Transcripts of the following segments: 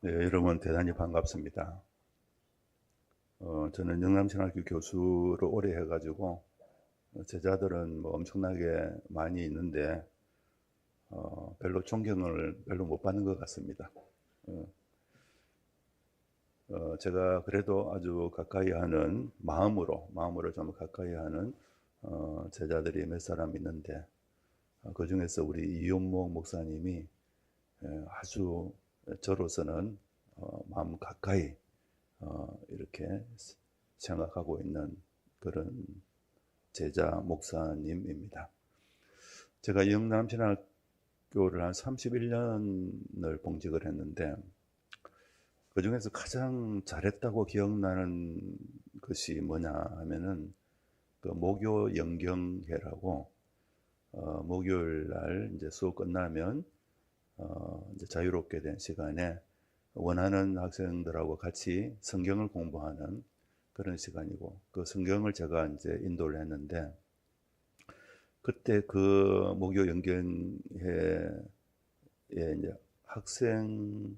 네, 여러분 대단히 반갑습니다. 저는 영남신학교 교수를 오래 해가지고 제자들은 뭐 엄청나게 많이 있는데 별로 존경을 별로 못 받는 것 같습니다. 어, 제가 그래도 아주 가까이 하는 마음으로 좀 가까이 하는 제자들이 몇 사람 있는데 그 중에서 우리 이윤목 목사님이 아주 저로서는 마음 가까이 이렇게 생각하고 있는 그런 제자 목사님입니다. 제가 영남신학교를 한 31년을 봉직을 했는데 그 중에서 가장 잘했다고 기억나는 것이 뭐냐 하면은 그 목요 영경회라고 목요일 날 이제 수업 끝나면 이제 자유롭게 된 시간에 원하는 학생들하고 같이 성경을 공부하는 그런 시간이고, 그 성경을 제가 이제 인도를 했는데, 그때 그 목요 연gen회에 이제 학생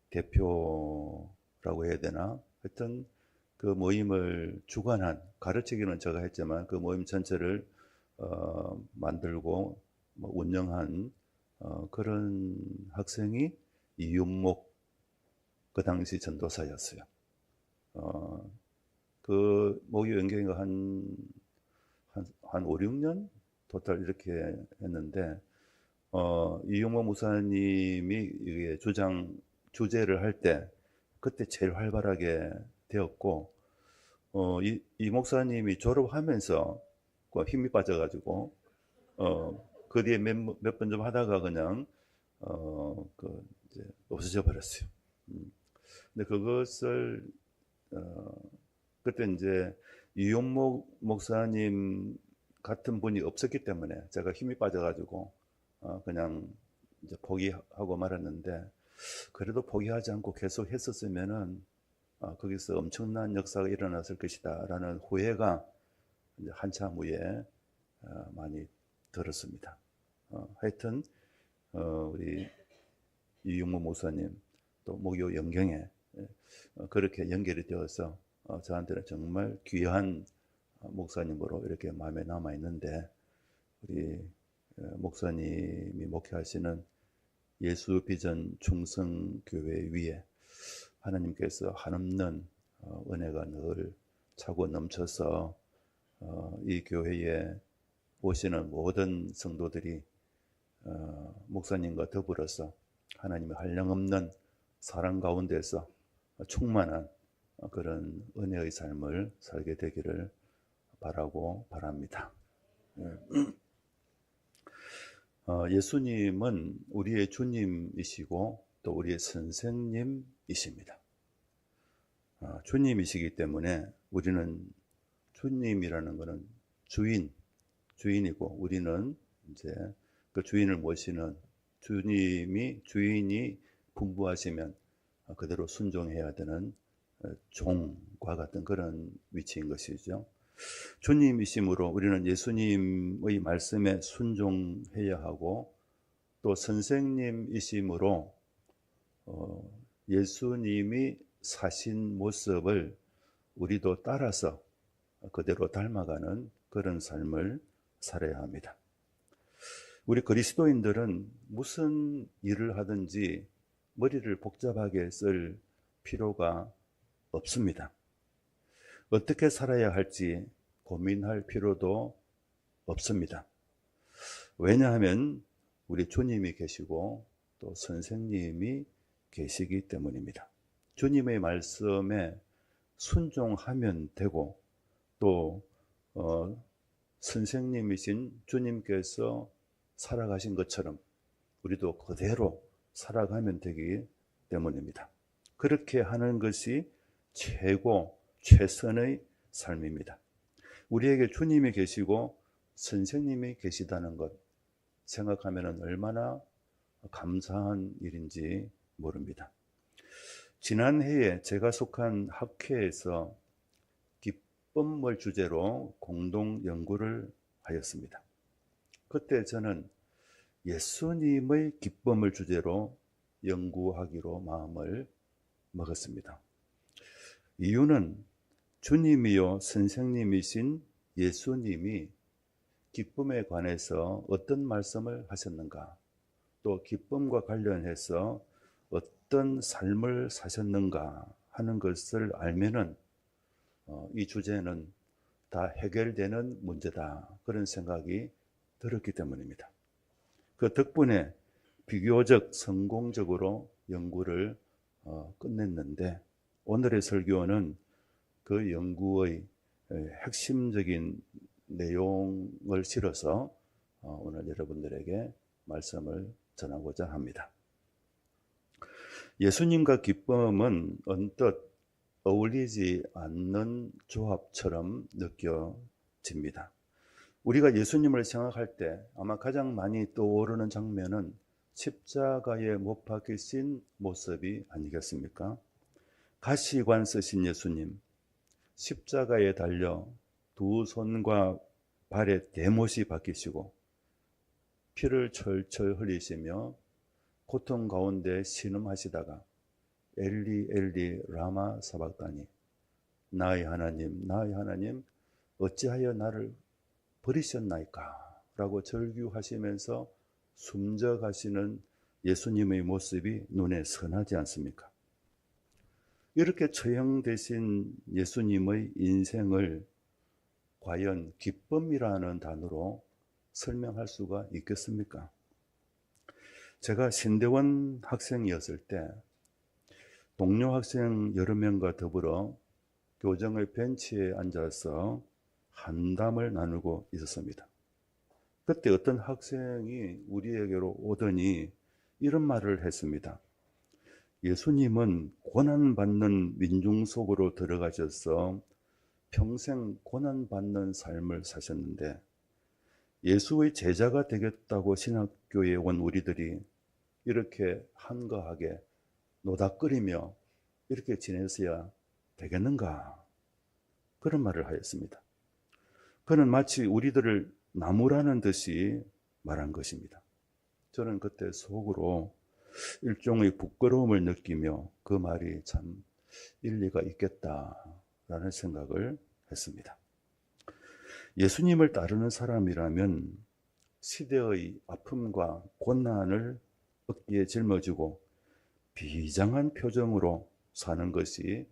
대표라고 해야 되나? 하여튼 그 모임을 주관한, 가르치기는 제가 했지만 그 모임 전체를 만들고 뭐 운영한 그런 학생이 이윤목 그 당시 전도사였어요. 어, 그 목요 연경이가 한 5, 6년 토탈 이렇게 했는데 이용모 목사님이 이게 주제를 할 때 그때 제일 활발하게 되었고 이 목사님이 졸업하면서 그 힘이 빠져가지고 그 뒤에 몇 번 좀 하다가 그냥 그 이제 없어져 버렸어요. 근데 그것을 어, 그때 이제 이용목 목사님 같은 분이 없었기 때문에 제가 힘이 빠져가지고 그냥 이제 포기하고 말았는데, 그래도 포기하지 않고 계속 했었으면은 거기서 엄청난 역사가 일어났을 것이다라는 후회가 이제 한참 후에 많이 들었습니다. 하여튼 우리 이용모 목사님 또 목요 연경에 그렇게 연결이 되어서 저한테는 정말 귀한 목사님으로 이렇게 마음에 남아 있는데, 우리 목사님이 목회하시는 예수 비전 충성교회 위에 하나님께서 한없는 은혜가 늘 차고 넘쳐서 이 교회에 오시는 모든 성도들이 목사님과 더불어서 하나님의 한량없는 사랑 가운데서 충만한 그런 은혜의 삶을 살게 되기를 바라고 바랍니다. 예수님은 우리의 주님이시고 또 우리의 선생님이십니다. 주님이시기 때문에 우리는 주님이라는 것은 주인이고, 우리는 이제 그 주인을 모시는 주인이 분부하시면 그대로 순종해야 되는 종과 같은 그런 위치인 것이죠. 주님이심으로 우리는 예수님의 말씀에 순종해야 하고, 또 선생님이심으로 예수님이 사신 모습을 우리도 따라서 그대로 닮아가는 그런 삶을 살아야 합니다. 우리 그리스도인들은 무슨 일을 하든지 머리를 복잡하게 쓸 필요가 없습니다. 어떻게 살아야 할지 고민할 필요도 없습니다. 왜냐하면 우리 주님이 계시고 또 선생님이 계시기 때문입니다. 주님의 말씀에 순종하면 되고, 또 선생님이신 주님께서 살아가신 것처럼 우리도 그대로 살아가면 되기 때문입니다. 그렇게 하는 것이 최선의 삶입니다. 우리에게 주님이 계시고 선생님이 계시다는 것 생각하면 얼마나 감사한 일인지 모릅니다. 지난해에 제가 속한 학회에서 기쁨을 주제로 공동 연구를 하였습니다. 그때 저는 예수님의 기쁨을 주제로 연구하기로 마음을 먹었습니다. 이유는 주님이요 선생님이신 예수님이 기쁨에 관해서 어떤 말씀을 하셨는가, 또 기쁨과 관련해서 어떤 삶을 사셨는가 하는 것을 알면은 이 주제는 다 해결되는 문제다, 그런 생각이 들었기 때문입니다. 그 덕분에 비교적 성공적으로 연구를 끝냈는데, 오늘의 설교는 그 연구의 핵심적인 내용을 실어서 오늘 여러분들에게 말씀을 전하고자 합니다. 예수님과 기쁨은 언뜻 어울리지 않는 조합처럼 느껴집니다. 우리가 예수님을 생각할 때 아마 가장 많이 떠오르는 장면은 십자가에 못 박히신 모습이 아니겠습니까? 가시관 쓰신 예수님, 십자가에 달려 두 손과 발에 대못이 박히시고 피를 철철 흘리시며 고통 가운데 신음하시다가 엘리 엘리 라마 사박다니, 나의 하나님 나의 하나님 어찌하여 나를 버리셨나이까 라고 절규하시면서 숨져가시는 예수님의 모습이 눈에 선하지 않습니까? 이렇게 처형되신 예수님의 인생을 과연 기쁨이라는 단어로 설명할 수가 있겠습니까? 제가 신대원 학생이었을 때 동료 학생 여러 명과 더불어 교정의 벤치에 앉아서 한담을 나누고 있었습니다. 그때 어떤 학생이 우리에게로 오더니 이런 말을 했습니다. 예수님은 고난받는 민중 속으로 들어가셔서 평생 고난받는 삶을 사셨는데 예수의 제자가 되겠다고 신학교에 온 우리들이 이렇게 한가하게 노닥거리며 이렇게 지내서야 되겠는가? 그런 말을 하였습니다. 그는 마치 우리들을 나무라는 듯이 말한 것입니다. 저는 그때 속으로 일종의 부끄러움을 느끼며 그 말이 참 일리가 있겠다라는 생각을 했습니다. 예수님을 따르는 사람이라면 시대의 아픔과 고난을 어깨에 짊어지고 비장한 표정으로 사는 것이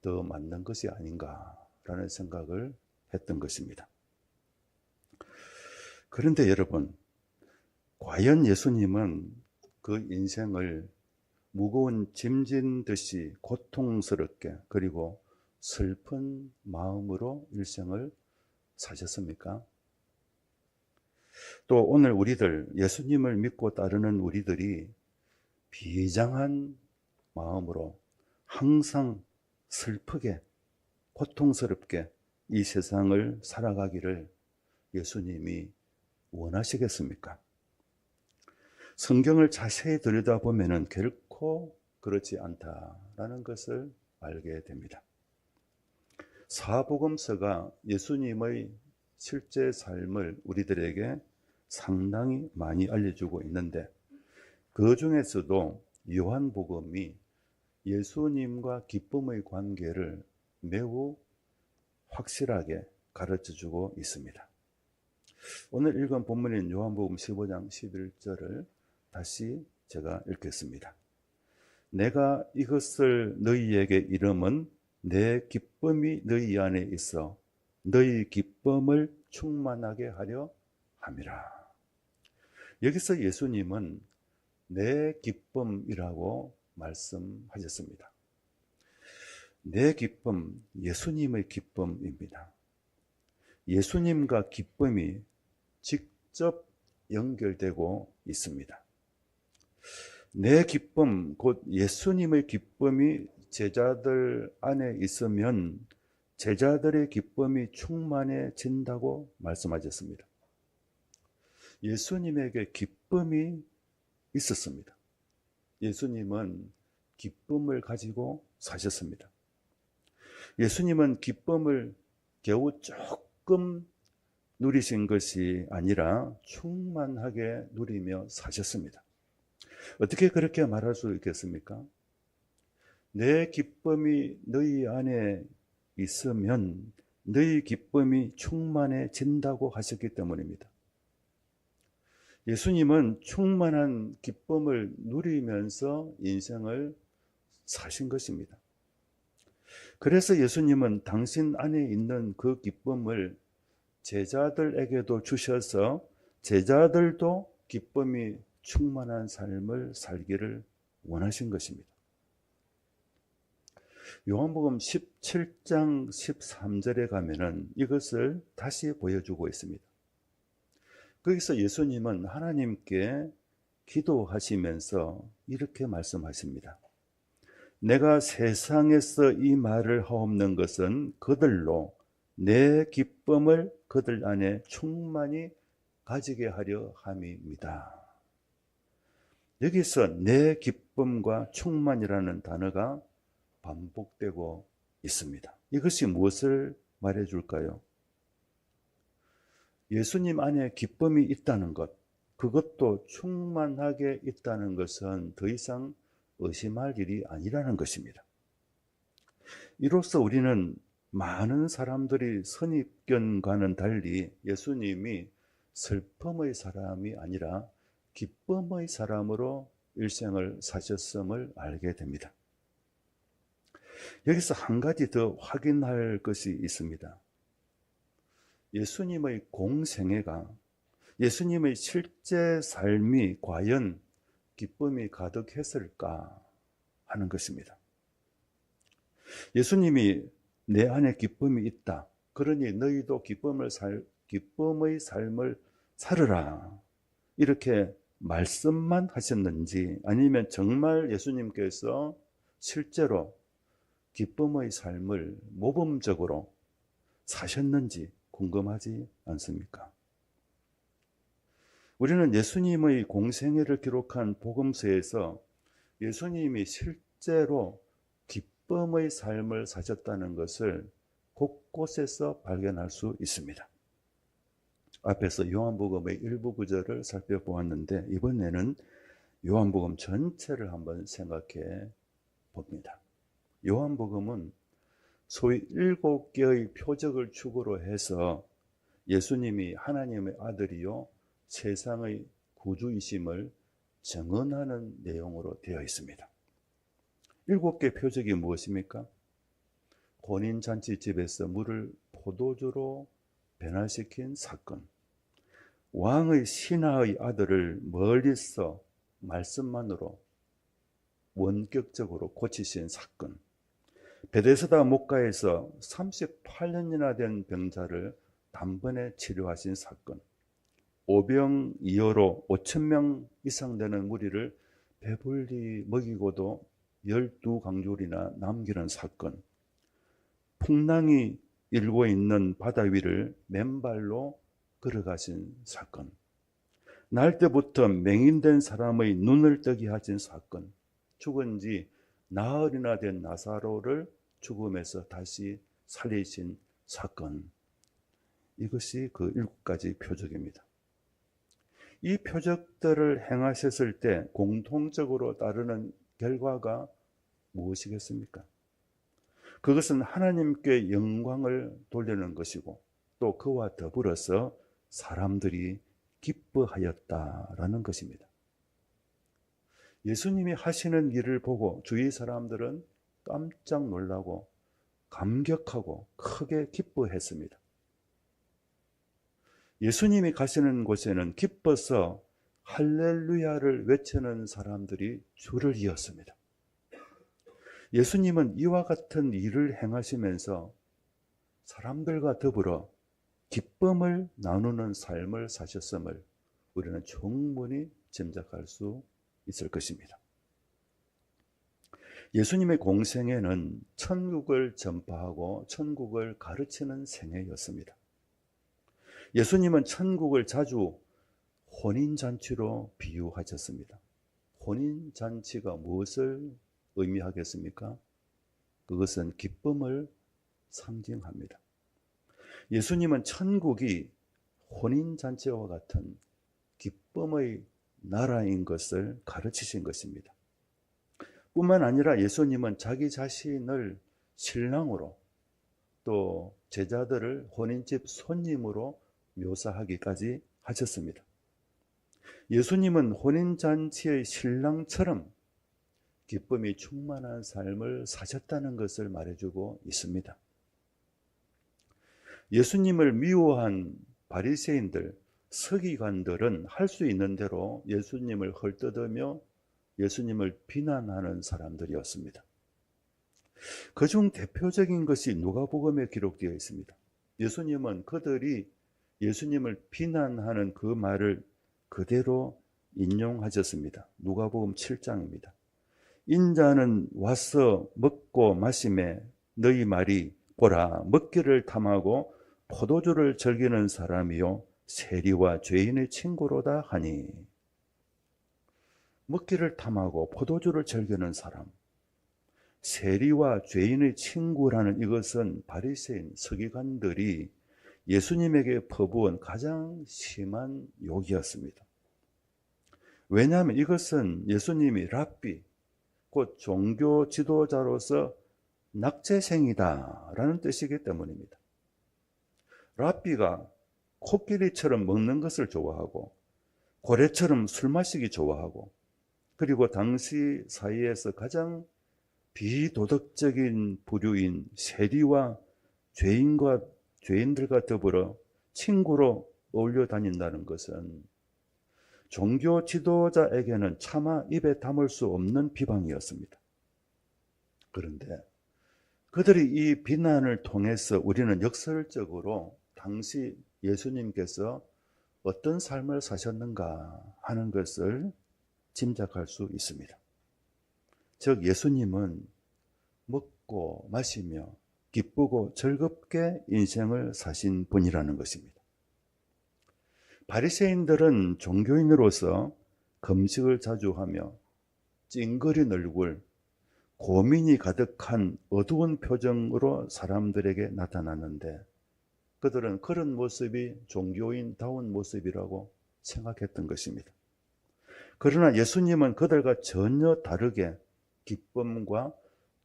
더 맞는 것이 아닌가라는 생각을 했던 것입니다. 그런데 여러분, 과연 예수님은 그 인생을 무거운 짐진 듯이 고통스럽게 그리고 슬픈 마음으로 일생을 사셨습니까? 또 오늘 우리들, 예수님을 믿고 따르는 우리들이 비장한 마음으로 항상 슬프게 고통스럽게 이 세상을 살아가기를 예수님이 원하시겠습니까? 성경을 자세히 들여다보면 결코 그렇지 않다라는 것을 알게 됩니다. 사복음서가 예수님의 실제 삶을 우리들에게 상당히 많이 알려주고 있는데, 그 중에서도 요한복음이 예수님과 기쁨의 관계를 매우 확실하게 가르쳐주고 있습니다. 오늘 읽은 본문인 요한복음 15장 11절을 다시 제가 읽겠습니다. 내가 이것을 너희에게 이름은 내 기쁨이 너희 안에 있어 너희 기쁨을 충만하게 하려 함이라. 여기서 예수님은 내 기쁨이라고 말씀하셨습니다. 내 기쁨, 예수님의 기쁨입니다. 예수님과 기쁨이 직접 연결되고 있습니다. 내 기쁨, 곧 예수님의 기쁨이 제자들 안에 있으면 제자들의 기쁨이 충만해진다고 말씀하셨습니다. 예수님에게 기쁨이 있었습니다. 예수님은 기쁨을 가지고 사셨습니다. 예수님은 기쁨을 겨우 조금 누리신 것이 아니라 충만하게 누리며 사셨습니다. 어떻게 그렇게 말할 수 있겠습니까? 내 기쁨이 너희 안에 있으면 너희 기쁨이 충만해진다고 하셨기 때문입니다. 예수님은 충만한 기쁨을 누리면서 인생을 사신 것입니다. 그래서 예수님은 당신 안에 있는 그 기쁨을 제자들에게도 주셔서 제자들도 기쁨이 충만한 삶을 살기를 원하신 것입니다. 요한복음 17장 13절에 가면은 이것을 다시 보여주고 있습니다. 거기서 예수님은 하나님께 기도하시면서 이렇게 말씀하십니다. 내가 세상에서 이 말을 하옵는 것은 그들로 내 기쁨을 그들 안에 충만히 가지게 하려 함입니다. 여기서 내 기쁨과 충만이라는 단어가 반복되고 있습니다. 이것이 무엇을 말해줄까요? 예수님 안에 기쁨이 있다는 것, 그것도 충만하게 있다는 것은 더 이상 의심할 일이 아니라는 것입니다. 이로써 우리는 많은 사람들이 선입견과는 달리 예수님이 슬픔의 사람이 아니라 기쁨의 사람으로 일생을 사셨음을 알게 됩니다. 여기서 한 가지 더 확인할 것이 있습니다. 예수님의 공생애가, 예수님의 실제 삶이 과연 기쁨이 가득했을까 하는 것입니다. 예수님이 내 안에 기쁨이 있다, 그러니 너희도 기쁨의 삶을 살으라, 이렇게 말씀만 하셨는지, 아니면 정말 예수님께서 실제로 기쁨의 삶을 모범적으로 사셨는지 궁금하지 않습니까? 우리는 예수님의 공생애를 기록한 복음서에서 예수님이 실제로 기쁨의 삶을 사셨다는 것을 곳곳에서 발견할 수 있습니다. 앞에서 요한복음의 일부 구절을 살펴보았는데 이번에는 요한복음 전체를 한번 생각해 봅니다. 요한복음은 소위 7개의 표적을 축으로 해서 예수님이 하나님의 아들이요 세상의 구주이심을 증언하는 내용으로 되어 있습니다. 7개 표적이 무엇입니까? 혼인잔치집에서 물을 포도주로 변화시킨 사건, 왕의 신하의 아들을 멀리서 말씀만으로 원격적으로 고치신 사건, 베데스다 목가에서 38년이나 된 병자를 단번에 치료하신 사건, 오병이어로 5,000명 이상 되는 무리를 배불리 먹이고도 12강줄이나 남기는 사건, 풍랑이 일고 있는 바다 위를 맨발로 걸어가신 사건, 날 때부터 맹인된 사람의 눈을 뜨게 하신 사건, 죽은 지 나흘이나 된 나사로를 죽음에서 다시 살리신 사건, 이것이 그 7가지 표적입니다. 이 표적들을 행하셨을 때 공통적으로 따르는 결과가 무엇이겠습니까? 그것은 하나님께 영광을 돌리는 것이고 또 그와 더불어서 사람들이 기뻐하였다라는 것입니다. 예수님이 하시는 일을 보고 주위 사람들은 깜짝 놀라고 감격하고 크게 기뻐했습니다. 예수님이 가시는 곳에는 기뻐서 할렐루야를 외치는 사람들이 줄을 이었습니다. 예수님은 이와 같은 일을 행하시면서 사람들과 더불어 기쁨을 나누는 삶을 사셨음을 우리는 충분히 짐작할 수 있을 것입니다. 예수님의 공생애는 천국을 전파하고 천국을 가르치는 생애였습니다. 예수님은 천국을 자주 혼인잔치로 비유하셨습니다. 혼인잔치가 무엇을 의미하겠습니까? 그것은 기쁨을 상징합니다. 예수님은 천국이 혼인잔치와 같은 기쁨의 나라인 것을 가르치신 것입니다. 뿐만 아니라 예수님은 자기 자신을 신랑으로 또 제자들을 혼인집 손님으로 묘사하기까지 하셨습니다. 예수님은 혼인잔치의 신랑처럼 기쁨이 충만한 삶을 사셨다는 것을 말해주고 있습니다. 예수님을 미워한 바리새인들, 서기관들은 할 수 있는 대로 예수님을 헐뜯으며 예수님을 비난하는 사람들이었습니다. 그중 대표적인 것이 누가복음에 기록되어 있습니다. 예수님은 그들이 예수님을 비난하는 그 말을 그대로 인용하셨습니다. 누가복음 7장입니다. 인자는 와서 먹고 마시매 너희 말이 보라 먹기를 탐하고 포도주를 즐기는 사람이요 세리와 죄인의 친구로다 하니. 먹기를 탐하고 포도주를 즐기는 사람, 세리와 죄인의 친구라는 이것은 바리새인 서기관들이 예수님에게 퍼부은 가장 심한 욕이었습니다. 왜냐하면 이것은 예수님이 랍비, 곧 종교 지도자로서 낙제생이다라는 뜻이기 때문입니다. 랍비가 코끼리처럼 먹는 것을 좋아하고 고래처럼 술 마시기 좋아하고 그리고 당시 사이에서 가장 비도덕적인 부류인 세리와 죄인들과 더불어 친구로 어울려 다닌다는 것은 종교 지도자에게는 차마 입에 담을 수 없는 비방이었습니다. 그런데 그들이 이 비난을 통해서 우리는 역설적으로 당시 예수님께서 어떤 삶을 사셨는가 하는 것을 짐작할 수 있습니다. 즉 예수님은 먹고 마시며 기쁘고 즐겁게 인생을 사신 분이라는 것입니다. 바리새인들은 종교인으로서 금식을 자주 하며 찡그린 얼굴, 고민이 가득한 어두운 표정으로 사람들에게 나타났는데 그들은 그런 모습이 종교인다운 모습이라고 생각했던 것입니다. 그러나 예수님은 그들과 전혀 다르게 기쁨과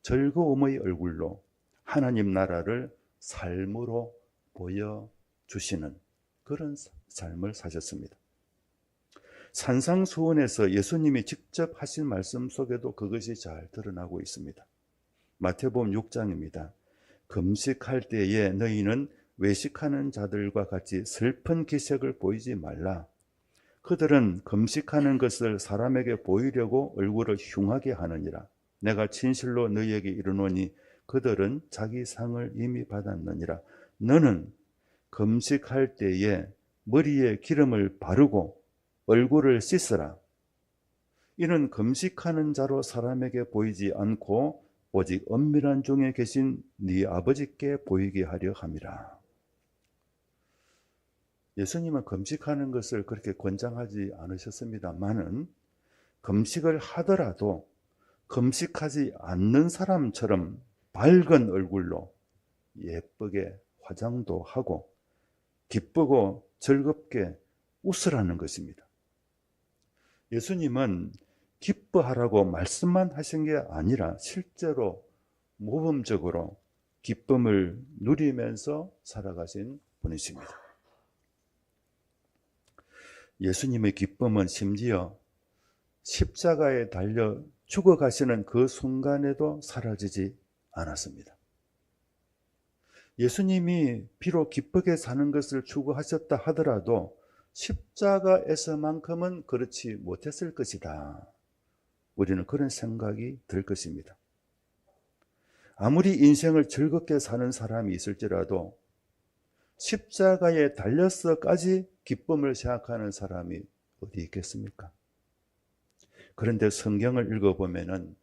즐거움의 얼굴로 하나님 나라를 삶으로 보여주시는 그런 삶을 사셨습니다. 산상수훈에서 예수님이 직접 하신 말씀 속에도 그것이 잘 드러나고 있습니다. 마태복음 6장입니다. 금식할 때에 너희는 외식하는 자들과 같이 슬픈 기색을 보이지 말라. 그들은 금식하는 것을 사람에게 보이려고 얼굴을 흉하게 하느니라. 내가 진실로 너희에게 이르노니 그들은 자기 상을 이미 받았느니라. 너는 금식할 때에 머리에 기름을 바르고 얼굴을 씻으라. 이는 금식하는 자로 사람에게 보이지 않고 오직 엄밀한 중에 계신 네 아버지께 보이게 하려 함이라. 예수님은 금식하는 것을 그렇게 권장하지 않으셨습니다만은 금식을 하더라도 금식하지 않는 사람처럼 밝은 얼굴로 예쁘게 화장도 하고 기쁘고 즐겁게 웃으라는 것입니다. 예수님은 기뻐하라고 말씀만 하신 게 아니라 실제로 모범적으로 기쁨을 누리면서 살아가신 분이십니다. 예수님의 기쁨은 심지어 십자가에 달려 죽어가시는 그 순간에도 사라지지 않았습니다. 예수님이 비록 기쁘게 사는 것을 추구하셨다 하더라도 십자가에서만큼은 그렇지 못했을 것이다. 우리는 그런 생각이 들 것입니다. 아무리 인생을 즐겁게 사는 사람이 있을지라도 십자가에 달려서까지 기쁨을 생각하는 사람이 어디 있겠습니까? 그런데 성경을 읽어보면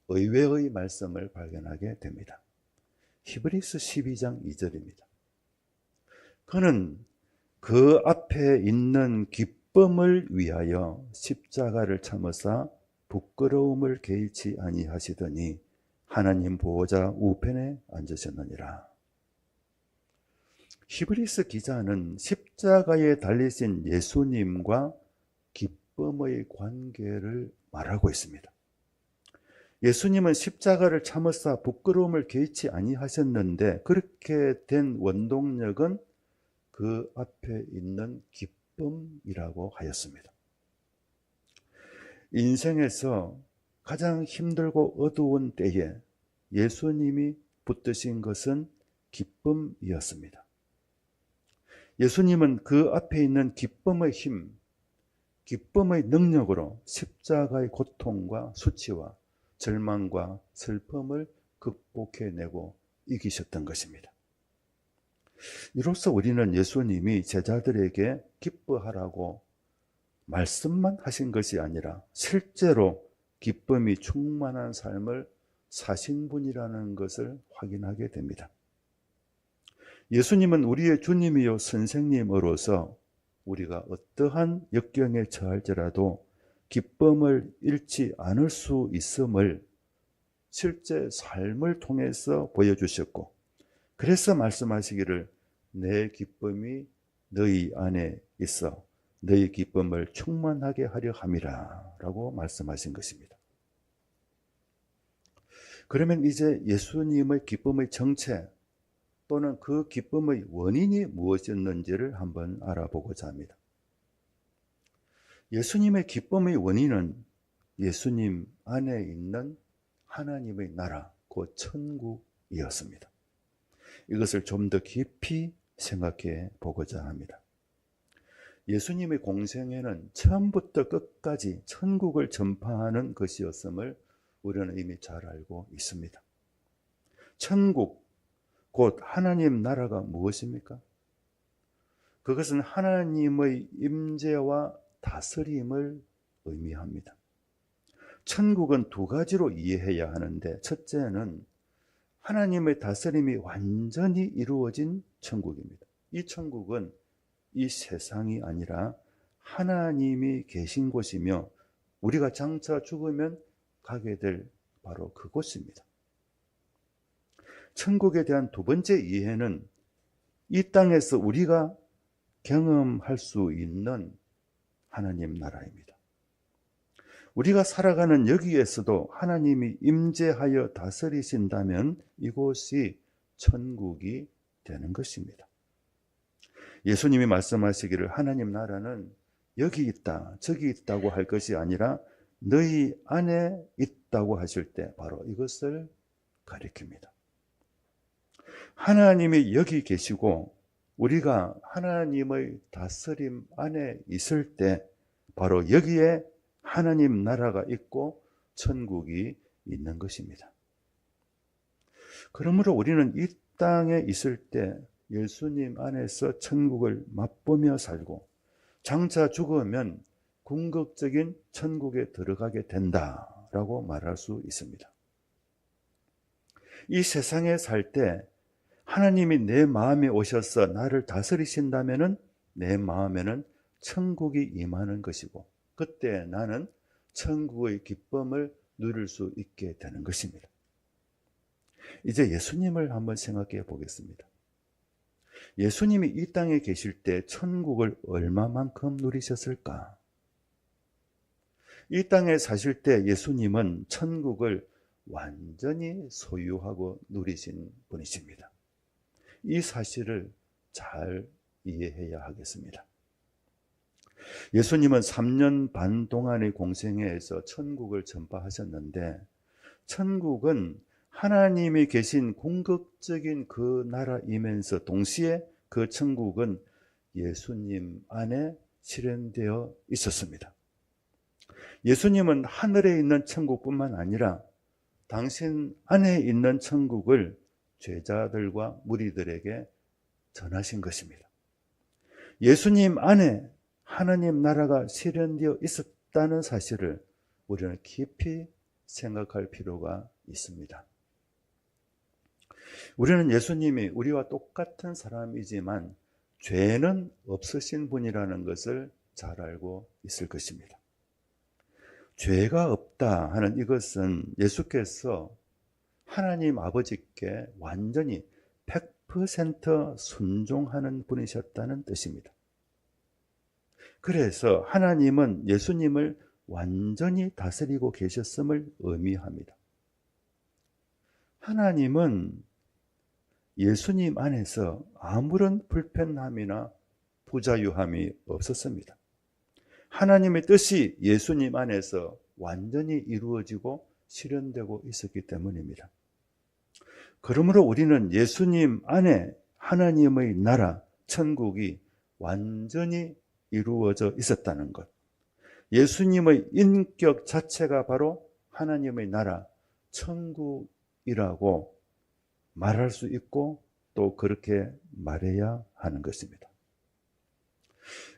의외의 말씀을 발견하게 됩니다. 히브리서 12장 2절입니다. 그는 그 앞에 있는 기쁨을 위하여 십자가를 참으사 부끄러움을 개의치 아니하시더니 하나님 보호자 우편에 앉으셨느니라. 히브리서 기자는 십자가에 달리신 예수님과 기쁨의 관계를 말하고 있습니다. 예수님은 십자가를 참으사 부끄러움을 개의치 아니하셨는데 그렇게 된 원동력은 그 앞에 있는 기쁨이라고 하였습니다. 인생에서 가장 힘들고 어두운 때에 예수님이 붙드신 것은 기쁨이었습니다. 예수님은 그 앞에 있는 기쁨의 힘, 기쁨의 능력으로 십자가의 고통과 수치와 절망과 슬픔을 극복해내고 이기셨던 것입니다. 이로써 우리는 예수님이 제자들에게 기뻐하라고 말씀만 하신 것이 아니라 실제로 기쁨이 충만한 삶을 사신 분이라는 것을 확인하게 됩니다. 예수님은 우리의 주님이요 선생님으로서 우리가 어떠한 역경에 처할지라도 기쁨을 잃지 않을 수 있음을 실제 삶을 통해서 보여주셨고, 그래서 말씀하시기를 내 기쁨이 너희 안에 있어 너희 기쁨을 충만하게 하려 함이라 라고 말씀하신 것입니다. 그러면 이제 예수님의 기쁨의 정체 또는 그 기쁨의 원인이 무엇이었는지를 한번 알아보고자 합니다. 예수님의 기쁨의 원인은 예수님 안에 있는 하나님의 나라, 그 천국이었습니다. 이것을 좀 더 깊이 생각해 보고자 합니다. 예수님의 공생애는 처음부터 끝까지 천국을 전파하는 것이었음을 우리는 이미 잘 알고 있습니다. 천국, 곧 하나님 나라가 무엇입니까? 그것은 하나님의 임재와 다스림을 의미합니다. 천국은 두 가지로 이해해야 하는데, 첫째는 하나님의 다스림이 완전히 이루어진 천국입니다. 이 천국은 이 세상이 아니라 하나님이 계신 곳이며 우리가 장차 죽으면 가게 될 바로 그곳입니다. 천국에 대한 두 번째 이해는 이 땅에서 우리가 경험할 수 있는 하나님 나라입니다. 우리가 살아가는 여기에서도 하나님이 임재하여 다스리신다면 이곳이 천국이 되는 것입니다. 예수님이 말씀하시기를 하나님 나라는 여기 있다, 저기 있다고 할 것이 아니라 너희 안에 있다고 하실 때 바로 이것을 가리킵니다. 하나님이 여기 계시고 우리가 하나님의 다스림 안에 있을 때 바로 여기에 하나님 나라가 있고 천국이 있는 것입니다. 그러므로 우리는 이 땅에 있을 때 예수님 안에서 천국을 맛보며 살고 장차 죽으면 궁극적인 천국에 들어가게 된다라고 말할 수 있습니다. 이 세상에 살 때 하나님이 내 마음에 오셔서 나를 다스리신다면은 내 마음에는 천국이 임하는 것이고 그때 나는 천국의 기쁨을 누릴 수 있게 되는 것입니다. 이제 예수님을 한번 생각해 보겠습니다. 예수님이 이 땅에 계실 때 천국을 얼마만큼 누리셨을까? 이 땅에 사실 때 예수님은 천국을 완전히 소유하고 누리신 분이십니다. 이 사실을 잘 이해해야 하겠습니다. 예수님은 3년 반 동안의 공생애에서 천국을 전파하셨는데 천국은 하나님이 계신 궁극적인 그 나라이면서 동시에 그 천국은 예수님 안에 실현되어 있었습니다. 예수님은 하늘에 있는 천국뿐만 아니라 당신 안에 있는 천국을 제자들과 무리들에게 전하신 것입니다. 예수님 안에 하나님 나라가 실현되어 있었다는 사실을 우리는 깊이 생각할 필요가 있습니다. 우리는 예수님이 우리와 똑같은 사람이지만 죄는 없으신 분이라는 것을 잘 알고 있을 것입니다. 죄가 없다 하는 이것은 예수께서 하나님 아버지께 완전히 100% 순종하는 분이셨다는 뜻입니다. 그래서 하나님은 예수님을 완전히 다스리고 계셨음을 의미합니다. 하나님은 예수님 안에서 아무런 불편함이나 부자유함이 없었습니다. 하나님의 뜻이 예수님 안에서 완전히 이루어지고 실현되고 있었기 때문입니다. 그러므로 우리는 예수님 안에 하나님의 나라, 천국이 완전히 이루어져 있었다는 것, 예수님의 인격 자체가 바로 하나님의 나라, 천국이라고 말할 수 있고 또 그렇게 말해야 하는 것입니다.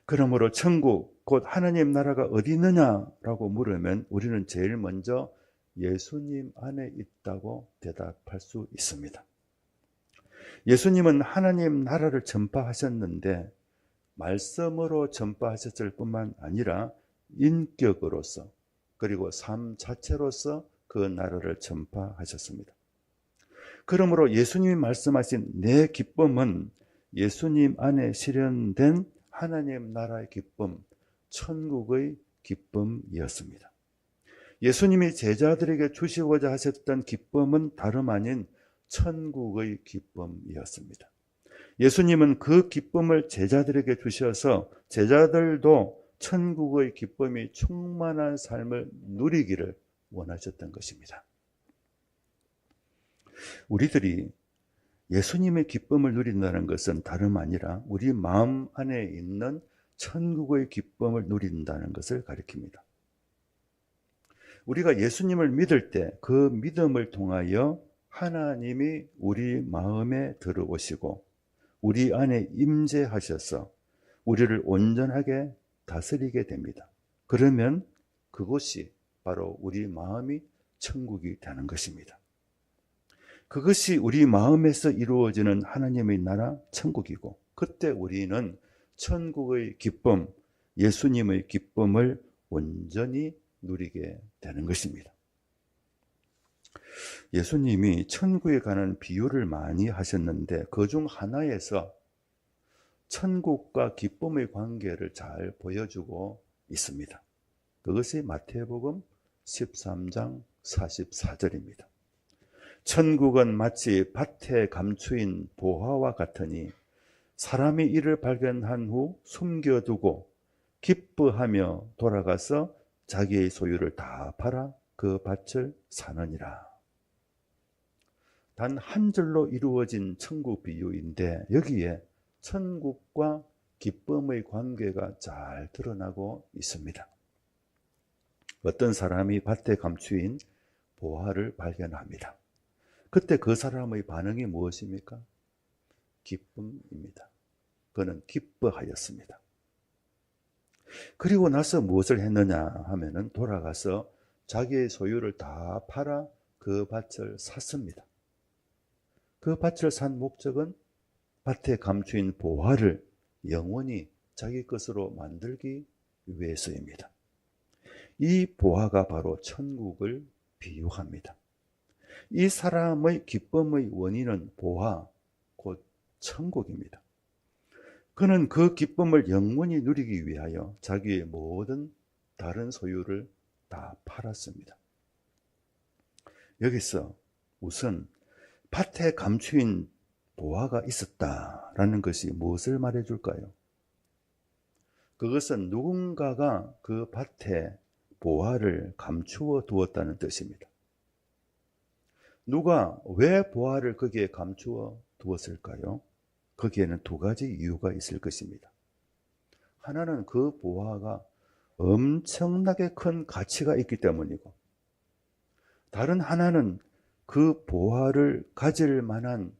그러므로 천국, 곧 하나님 나라가 어디 있느냐라고 물으면 우리는 제일 먼저 예수님 안에 있다고 대답할 수 있습니다. 예수님은 하나님 나라를 전파하셨는데 말씀으로 전파하셨을 뿐만 아니라 인격으로서 그리고 삶 자체로서 그 나라를 전파하셨습니다. 그러므로 예수님이 말씀하신 내 기쁨은 예수님 안에 실현된 하나님 나라의 기쁨, 천국의 기쁨이었습니다. 예수님이 제자들에게 주시고자 하셨던 기쁨은 다름 아닌 천국의 기쁨이었습니다. 예수님은 그 기쁨을 제자들에게 주셔서 제자들도 천국의 기쁨이 충만한 삶을 누리기를 원하셨던 것입니다. 우리들이 예수님의 기쁨을 누린다는 것은 다름 아니라 우리 마음 안에 있는 천국의 기쁨을 누린다는 것을 가리킵니다. 우리가 예수님을 믿을 때 그 믿음을 통하여 하나님이 우리 마음에 들어오시고 우리 안에 임재하셔서 우리를 온전하게 다스리게 됩니다. 그러면 그것이 바로 우리 마음이 천국이 되는 것입니다. 그것이 우리 마음에서 이루어지는 하나님의 나라 천국이고 그때 우리는 천국의 기쁨, 예수님의 기쁨을 온전히 누리게 되는 것입니다. 예수님이 천국에 관한 비유를 많이 하셨는데 그중 하나에서 천국과 기쁨의 관계를 잘 보여주고 있습니다. 그것이 마태복음 13장 44절입니다. 천국은 마치 밭에 감추인 보화와 같으니 사람이 이를 발견한 후 숨겨두고 기뻐하며 돌아가서 자기의 소유를 다 팔아 그 밭을 사느니라. 단 한 절로 이루어진 천국 비유인데 여기에 천국과 기쁨의 관계가 잘 드러나고 있습니다. 어떤 사람이 밭에 감추인 보화를 발견합니다. 그때 그 사람의 반응이 무엇입니까? 기쁨입니다. 그는 기뻐하였습니다. 그리고 나서 무엇을 했느냐 하면은 돌아가서 자기의 소유를 다 팔아 그 밭을 샀습니다. 그 밭을 산 목적은 밭에 감추인 보화를 영원히 자기 것으로 만들기 위해서입니다. 이 보화가 바로 천국을 비유합니다. 이 사람의 기쁨의 원인은 보화, 곧 천국입니다. 그는 그 기쁨을 영원히 누리기 위하여 자기의 모든 다른 소유를 다 팔았습니다. 여기서 우선 밭에 감추인 보화가 있었다라는 것이 무엇을 말해줄까요? 그것은 누군가가 그 밭에 보화를 감추어 두었다는 뜻입니다. 누가 왜 보화를 거기에 감추어 두었을까요? 거기에는 두 가지 이유가 있을 것입니다. 하나는 그 보화가 엄청나게 큰 가치가 있기 때문이고, 다른 하나는 그 보화를 가질 만한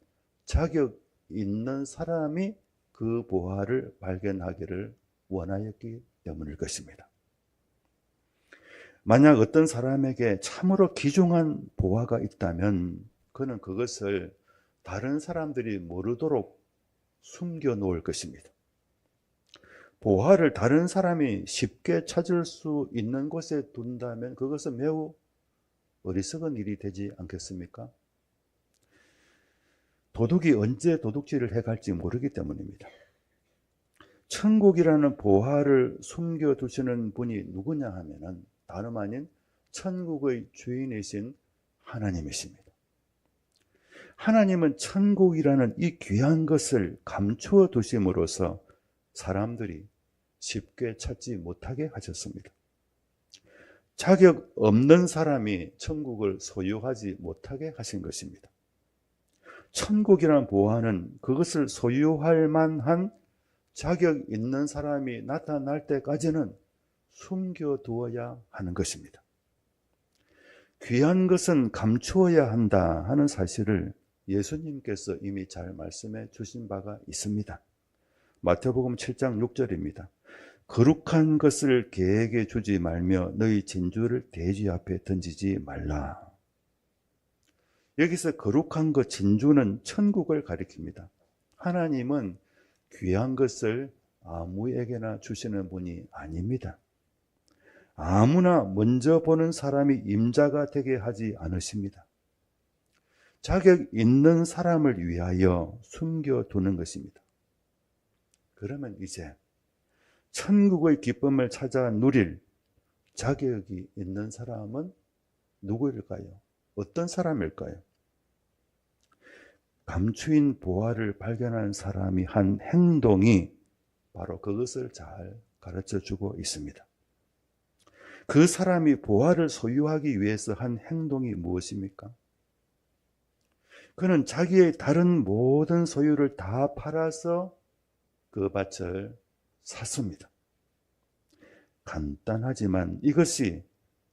자격 있는 사람이 그 보화를 발견하기를 원하였기 때문일 것입니다. 만약 어떤 사람에게 참으로 귀중한 보화가 있다면 그는 그것을 다른 사람들이 모르도록 숨겨 놓을 것입니다. 보화를 다른 사람이 쉽게 찾을 수 있는 곳에 둔다면 그것은 매우 어리석은 일이 되지 않겠습니까? 도둑이 언제 도둑질을 해갈지 모르기 때문입니다. 천국이라는 보화를 숨겨두시는 분이 누구냐 하면은 다름 아닌 천국의 주인이신 하나님이십니다. 하나님은 천국이라는 이 귀한 것을 감추어 두심으로써 사람들이 쉽게 찾지 못하게 하셨습니다. 자격 없는 사람이 천국을 소유하지 못하게 하신 것입니다. 천국이라는 보화는 그것을 소유할 만한 자격 있는 사람이 나타날 때까지는 숨겨두어야 하는 것입니다. 귀한 것은 감추어야 한다 하는 사실을 예수님께서 이미 잘 말씀해 주신 바가 있습니다. 마태복음 7장 6절입니다. 거룩한 것을 개에게 주지 말며 너희 진주를 돼지 앞에 던지지 말라. 여기서 거룩한 것, 진주는 천국을 가리킵니다. 하나님은 귀한 것을 아무에게나 주시는 분이 아닙니다. 아무나 먼저 보는 사람이 임자가 되게 하지 않으십니다. 자격 있는 사람을 위하여 숨겨두는 것입니다. 그러면 이제 천국의 기쁨을 찾아 누릴 자격이 있는 사람은 누구일까요? 어떤 사람일까요? 감추인 보화를 발견한 사람이 한 행동이 바로 그것을 잘 가르쳐 주고 있습니다. 그 사람이 보화를 소유하기 위해서 한 행동이 무엇입니까? 그는 자기의 다른 모든 소유를 다 팔아서 그 밭을 샀습니다. 간단하지만 이것이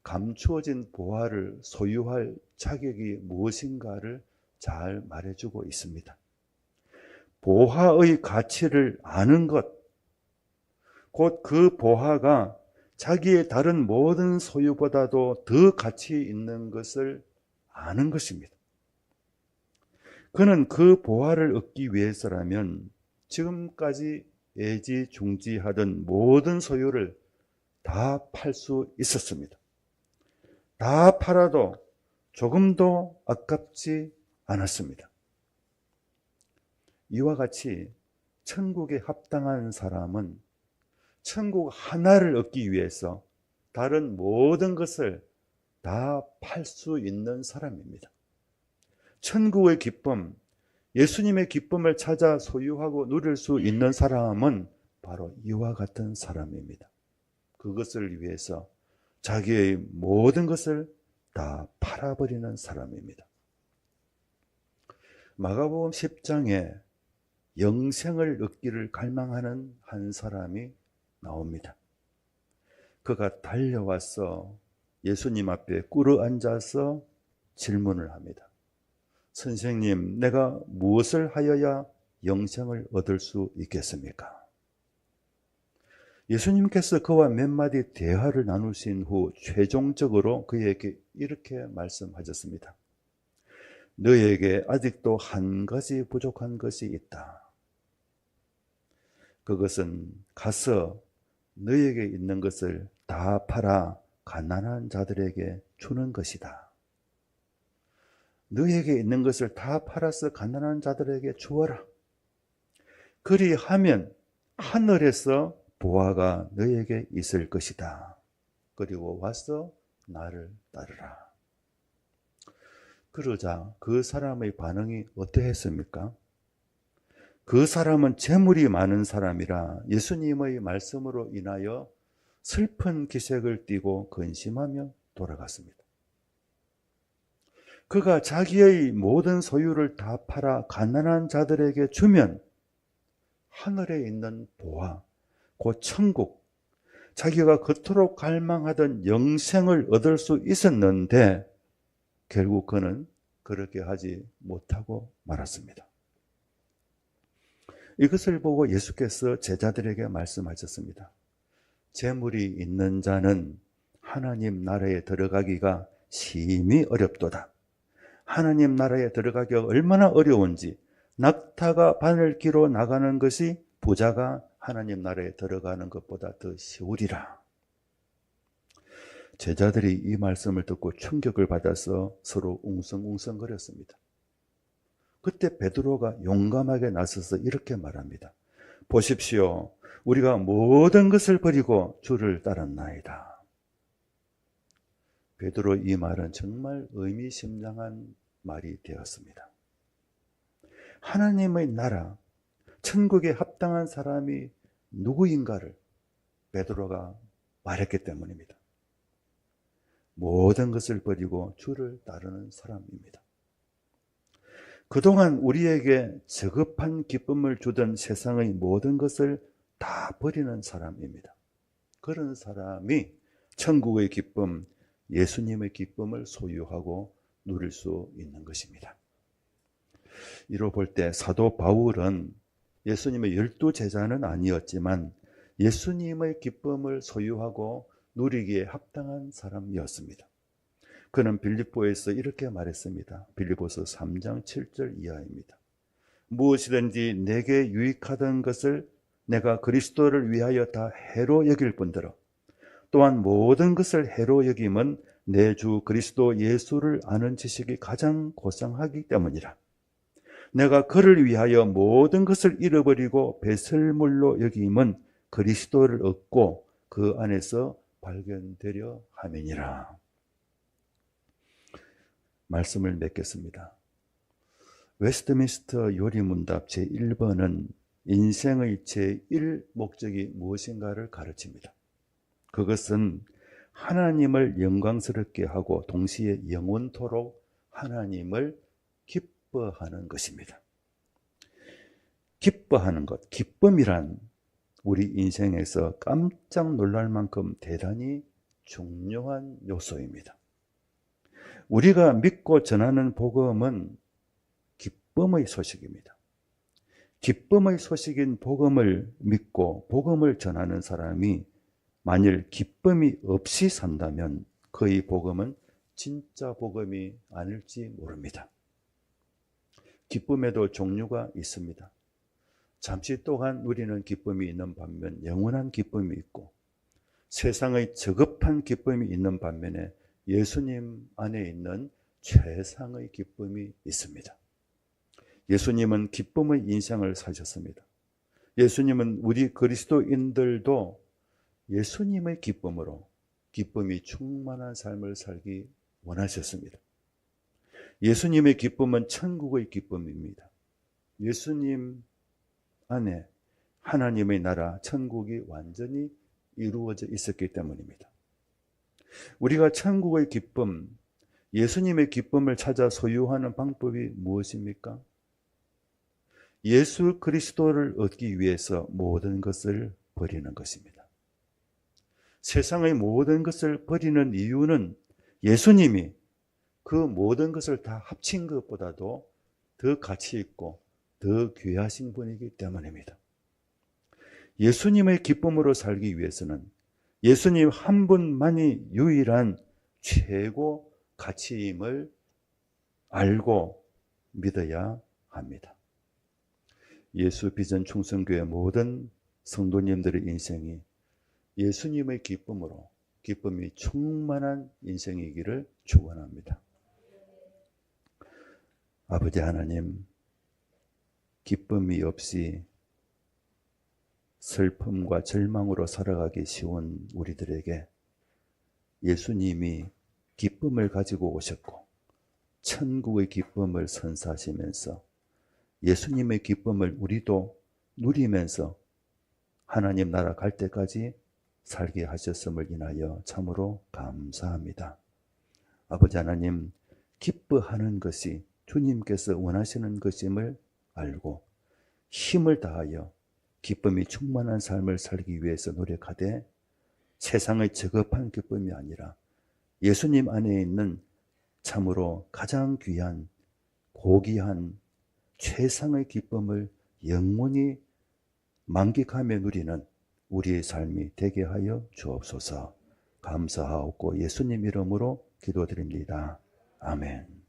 감추어진 보화를 소유할 자격이 무엇인가를 잘 말해주고 있습니다. 보화의 가치를 아는 것, 곧 그 보화가 자기의 다른 모든 소유보다도 더 가치 있는 것을 아는 것입니다. 그는 그 보화를 얻기 위해서라면 지금까지 애지중지하던 모든 소유를 다 팔 수 있었습니다. 다 팔아도 조금도 아깝지 않았습니다. 이와 같이 천국에 합당한 사람은 천국 하나를 얻기 위해서 다른 모든 것을 다 팔 수 있는 사람입니다. 천국의 기쁨, 예수님의 기쁨을 찾아 소유하고 누릴 수 있는 사람은 바로 이와 같은 사람입니다. 그것을 위해서 자기의 모든 것을 다 팔아버리는 사람입니다. 마가복음 10장에 영생을 얻기를 갈망하는 한 사람이 나옵니다. 그가 달려와서 예수님 앞에 꿇어 앉아서 질문을 합니다. 선생님, 내가 무엇을 하여야 영생을 얻을 수 있겠습니까? 예수님께서 그와 몇 마디 대화를 나누신 후 최종적으로 그에게 이렇게 말씀하셨습니다. 너에게 아직도 한 가지 부족한 것이 있다. 그것은 가서 너에게 있는 것을 다 팔아 가난한 자들에게 주는 것이다. 너에게 있는 것을 다 팔아서 가난한 자들에게 주어라. 그리하면 하늘에서 보화가 너에게 있을 것이다. 그리고 와서 나를 따르라. 그러자 그 사람의 반응이 어떠했습니까? 그 사람은 재물이 많은 사람이라 예수님의 말씀으로 인하여 슬픈 기색을 띠고 근심하며 돌아갔습니다. 그가 자기의 모든 소유를 다 팔아 가난한 자들에게 주면 하늘에 있는 보화, 곧 천국, 자기가 그토록 갈망하던 영생을 얻을 수 있었는데 결국 그는 그렇게 하지 못하고 말았습니다. 이것을 보고 예수께서 제자들에게 말씀하셨습니다. 재물이 있는 자는 하나님 나라에 들어가기가 심히 어렵도다. 하나님 나라에 들어가기가 얼마나 어려운지 낙타가 바늘기로 나가는 것이 부자가 하나님 나라에 들어가는 것보다 더 쉬우리라. 제자들이 이 말씀을 듣고 충격을 받아서 서로 웅성웅성거렸습니다. 그때 베드로가 용감하게 나서서 이렇게 말합니다. 보십시오. 우리가 모든 것을 버리고 주를 따랐나이다. 베드로 이 말은 정말 의미심장한 말이 되었습니다. 하나님의 나라, 천국에 합당한 사람이 누구인가를 베드로가 말했기 때문입니다. 모든 것을 버리고 주를 따르는 사람입니다. 그동안 우리에게 저급한 기쁨을 주던 세상의 모든 것을 다 버리는 사람입니다. 그런 사람이 천국의 기쁨, 예수님의 기쁨을 소유하고 누릴 수 있는 것입니다. 이로 볼 때 사도 바울은 예수님의 12제자는 아니었지만 예수님의 기쁨을 소유하고 누리기에 합당한 사람이었습니다. 그는 빌립보에서 이렇게 말했습니다. 빌립보서 3장 7절 이하입니다. 무엇이든지 내게 유익하던 것을 내가 그리스도를 위하여 다 해로 여길 뿐더러 또한 모든 것을 해로 여김은 내 주 그리스도 예수를 아는 지식이 가장 고상하기 때문이라. 내가 그를 위하여 모든 것을 잃어버리고 배설물로 여김은 그리스도를 얻고 그 안에서 발견되려 함이니라. 말씀을 맺겠습니다. 웨스트민스터 요리문답 제1번은 인생의 제1목적이 무엇인가를 가르칩니다. 그것은 하나님을 영광스럽게 하고 동시에 영원토록 하나님을 기뻐하는 것입니다. 기뻐하는 것, 기쁨이란 우리 인생에서 깜짝 놀랄 만큼 대단히 중요한 요소입니다. 우리가 믿고 전하는 복음은 기쁨의 소식입니다. 기쁨의 소식인 복음을 믿고 복음을 전하는 사람이 만일 기쁨이 없이 산다면 그의 복음은 진짜 복음이 아닐지 모릅니다. 기쁨에도 종류가 있습니다. 잠시 동안 누리는 기쁨이 있는 반면 영원한 기쁨이 있고 세상의 저급한 기쁨이 있는 반면에 예수님 안에 있는 최상의 기쁨이 있습니다. 예수님은 기쁨의 인생을 사셨습니다. 예수님은 우리 그리스도인들도 예수님의 기쁨으로 기쁨이 충만한 삶을 살기 원하셨습니다. 예수님의 기쁨은 천국의 기쁨입니다. 예수님 안에 하나님의 나라, 천국이 완전히 이루어져 있었기 때문입니다. 우리가 천국의 기쁨, 예수님의 기쁨을 찾아 소유하는 방법이 무엇입니까? 예수 그리스도를 얻기 위해서 모든 것을 버리는 것입니다. 세상의 모든 것을 버리는 이유는 예수님이 그 모든 것을 다 합친 것보다도 더 가치 있고 더 귀하신 분이기 때문입니다. 예수님의 기쁨으로 살기 위해서는 예수님 한 분만이 유일한 최고 가치임을 알고 믿어야 합니다. 예수 비전 충성교회 모든 성도님들의 인생이 예수님의 기쁨으로 기쁨이 충만한 인생이기를 축원합니다. 아버지 하나님, 기쁨이 없이 슬픔과 절망으로 살아가기 쉬운 우리들에게 예수님이 기쁨을 가지고 오셨고 천국의 기쁨을 선사하시면서 예수님의 기쁨을 우리도 누리면서 하나님 나라 갈 때까지 살게 하셨음을 인하여 참으로 감사합니다. 아버지 하나님, 기뻐하는 것이 주님께서 원하시는 것임을 알고 힘을 다하여 기쁨이 충만한 삶을 살기 위해서 노력하되 세상의 저급한 기쁨이 아니라 예수님 안에 있는 참으로 가장 귀한 고귀한 최상의 기쁨을 영원히 만끽하며 누리는 우리의 삶이 되게 하여 주옵소서. 감사하옵고 예수님 이름으로 기도드립니다. 아멘.